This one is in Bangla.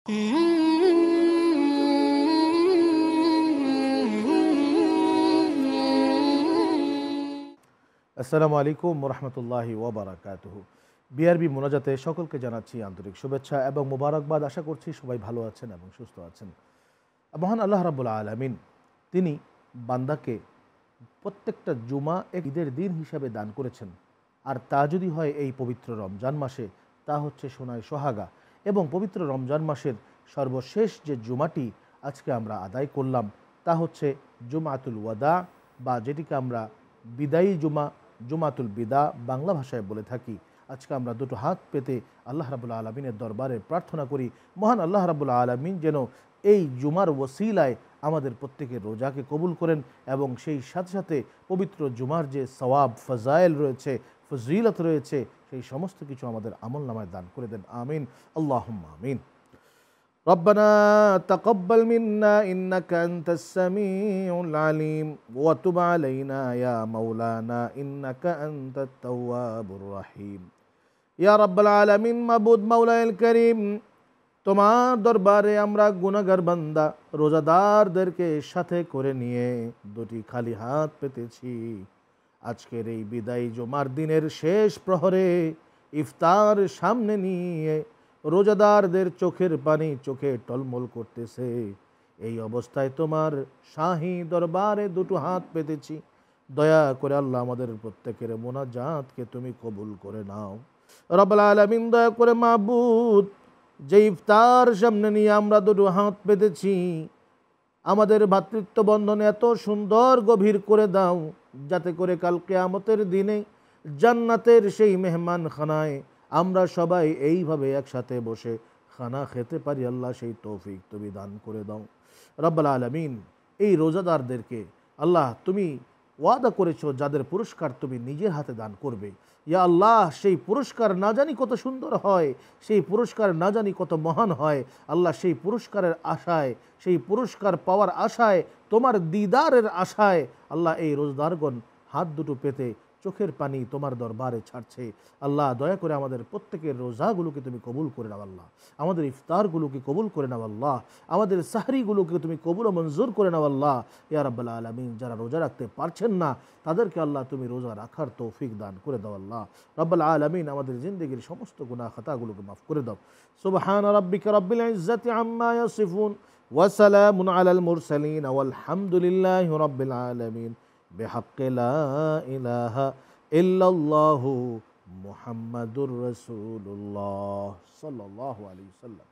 আসসালামু আলাইকুম রহমতুল্লাহি ওয়াবারাকাতুহু। বিআরবি মোনাজাতে সকলকে জানাচ্ছি আন্তরিক শুভেচ্ছা এবং মোবারকবাদ। আশা করছি সবাই ভালো আছেন এবং সুস্থ আছেন। মহান আল্লাহ রাব্বুল আলামিন তিনি বান্দাকে প্রত্যেকটা জুমা এক ঈদের দিন হিসাবে দান করেছেন। আর তা যদি হয় এই পবিত্র রমজান মাসে, তা হচ্ছে সোনায় সোহাগা। এবং পবিত্র রমজান মাসের সর্বশেষ যে জুমাটি আজকে আমরা আদায় করলাম, তা হচ্ছে জুমাতুল ওয়াদা, বা যেটিকে আমরা বিদায়ী জুমা, জুমাতুল বিদা বাংলা ভাষায় বলে থাকি। আজকে আমরা দুটো হাত পেতে আল্লাহ রাব্বুল আলামিনের দরবারে প্রার্থনা করি, মহান আল্লাহ রাব্বুল আলামিন যেন এই জুমার ওসিলায় আমাদের প্রত্যেকের রোজাকে কবুল করেন এবং সেই সাথে সাথে পবিত্র জুমার যে সওয়াব, ফজাইল রয়েছে, ফজিলত রয়েছে, সেই সমস্ত কিছু আমাদের আমল নামায় দান করে দেন। আমিন, আল্লাহুম্মা আমিন। রব্বানা তাকাব্বাল মিন্না ইন্নাকা আনতাস সামিউল আলিম ওয়া তুব আলাইনা ইয়া মাওলানা ইন্নাকা আনতাত তাওয়াবুর রহিম। ইয়া রাব্বাল আলামিন, মাবুদ মাওলায়ে কারীম, তোমার দরবারে আমরা গুনাহগার বান্দা রোজাদারদেরকে সাথে করে নিয়ে দুটি খালি হাত পেতেছি। আজকের এই বিদায়ী জুমার দিনের শেষ প্রহরে ইফতার সামনে নিয়ে রোজাদারদের চোখের পানি চোখে টলমল করতেছে। এই অবস্থায় তোমার শাহী দরবারে দুটো হাত পেতেছি। দয়া করে আল্লাহ আমাদের প্রত্যেকের মোনাজাতকে তুমি কবুল করে নাও। রব্বুল আলামিন, দয়া করে মাবুদ, যে ইফতার সামনে নিয়ে আমরা দুটো হাত পেতেছি, আমাদের ভ্রাতৃত্ব বন্ধনে এত সুন্দর গভীর করে দাও, যাতে করে কাল কিয়ামতের দিনে জান্নাতের সেই মেহমান খানায় আমরা সবাই এইভাবে একসাথে বসে খানা খেতে পারি। আল্লাহ, সেই তৌফিক তুমি দান করে দাও। রব্বুল আলামিন, এই রোজাদারদেরকে আল্লাহ তুমি ওয়াদা করেছো যাদের পুরস্কার তুমি নিজের হাতে দান করবে। ইয়া আল্লাহ, সেই পুরস্কার না জানি কত সুন্দর হয়, সেই পুরস্কার না জানি কত মহান হয়। আল্লাহ, সেই পুরস্কারের আশায়, সেই পুরস্কার পাওয়ার আশায়, তোমার দিদারের আশায় আল্লাহ এই রোজাদারগণ হাত দুটো পেতে চোখের পানি তোমার দরবারে ছাড়ছে। আল্লাহ, দয়া করে আমাদের প্রত্যেকের রোজাগুলোকে তুমি কবুল করে নাও। আল্লাহ, আমাদের ইফতারগুলোকে কবুল করে নাও। আল্লাহ, আমাদের সাহরিগুলোকে তুমি কবুল ও মঞ্জুর করে নাও। আল্লাহ, ইয়া রাব্বুল আলামিন, যারা রোজা রাখতে পারছেন না তাদেরকে আল্লাহ তুমি রোজা রাখার তৌফিক দান করে দাও। আল্লাহ রাব্বুল আলামিন, আমাদের জিন্দেগির সমস্ত গুনাহ খাতাগুলোকে মাফ করে দাও। সুবহান রাব্বিকা রাব্বিল ইজ্জাতি আম্মা ইয়াসিফুন ওয়া সালামুন আলাল মুরসালিন ওয়াল হামদুলিল্লাহি রাব্বিল আলামিন। বিহাক্কি লা ইলাহা ইল্লাল্লাহু মুহাম্মাদুর রাসূলুল্লাহ সাল্লাল্লাহু আলাইহি ওয়াসাল্লাম।